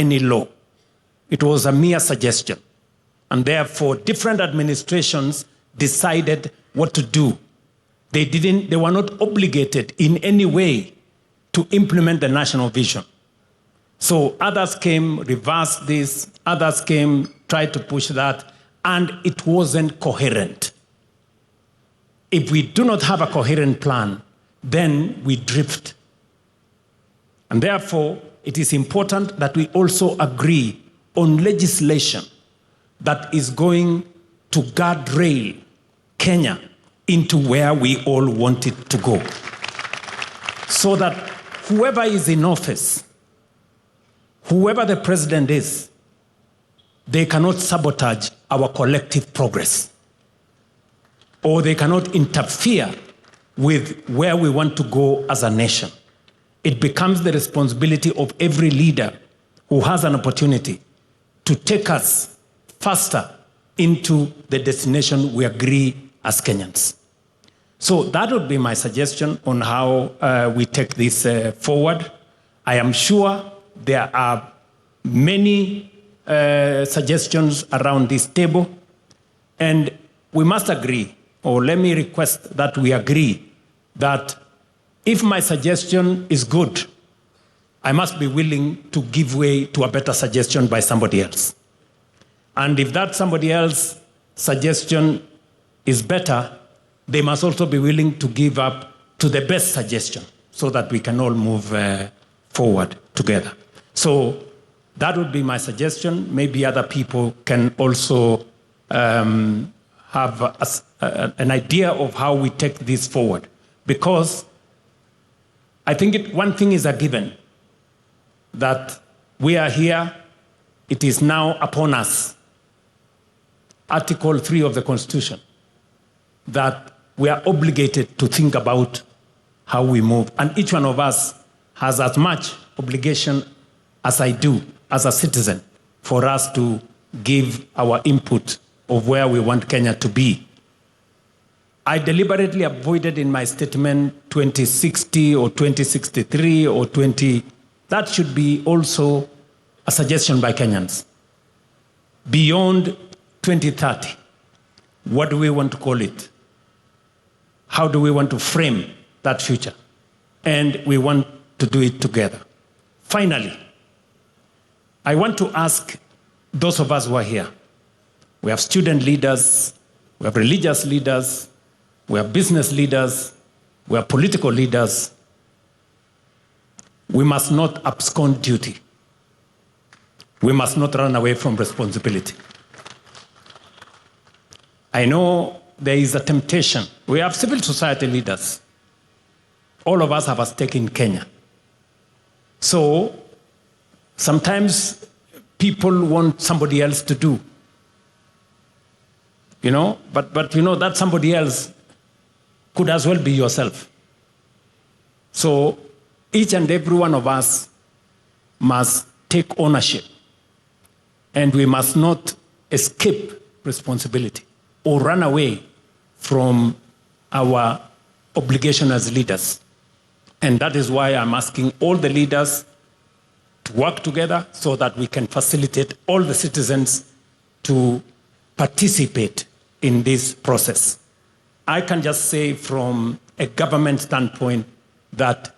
any law. It was a mere suggestion. And therefore, different administrations decided what to do. They were not obligated in any way to implement the national vision. So others came, reversed this, others came, tried to push that, and it wasn't coherent. If we do not have a coherent plan, then we drift. And therefore, it is important that we also agree on legislation that is going to guardrail Kenya into where we all want it to go. So that whoever is in office, whoever the president is, they cannot sabotage our collective progress, or they cannot interfere with where we want to go as a nation. It becomes the responsibility of every leader who has an opportunity to take us faster into the destination we agree as Kenyans. So that would be my suggestion on how we take this forward. I am sure there are many suggestions around this table, and we must agree, or let me request that we agree, that if my suggestion is good, I must be willing to give way to a better suggestion by somebody else. And if that somebody else's suggestion is better, they must also be willing to give up to the best suggestion so that we can all move forward together. So that would be my suggestion. Maybe other people can also have an idea of how we take this forward. Because I think one thing is a given, that we are here, it is now upon us, Article 3 of the Constitution, that we are obligated to think about how we move. And each one of us has as much obligation as I do as a citizen for us to give our input of where we want Kenya to be. I deliberately avoided in my statement 2060 or 2063 or 20. That should be also a suggestion by Kenyans. Beyond 2030, what do we want to call it? How do we want to frame that future? And we want to do it together. Finally, I want to ask those of us who are here. We have student leaders, we have religious leaders, we have business leaders, we have political leaders. We must not abscond duty. We must not run away from responsibility. I know there is a temptation. We have civil society leaders. All of us have a stake in Kenya. So sometimes people want somebody else to do. But you know that somebody else could as well be yourself. So each and every one of us must take ownership, and we must not escape responsibility or run away from our obligation as leaders. And that is why I'm asking all the leaders to work together so that we can facilitate all the citizens to participate in this process. I can just say from a government standpoint that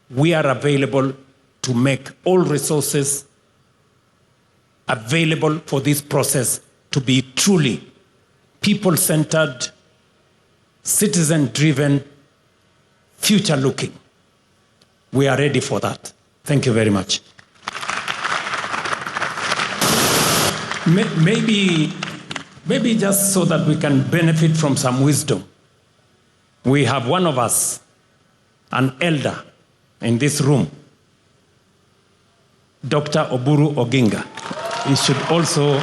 we are available to make all resources available for this process to be truly people-centered, citizen-driven, future-looking. We are ready for that. Thank you very much. Maybe just so that we can benefit from some wisdom, we have one of us, an elder in this room, Dr. Oburu Oginga. He should also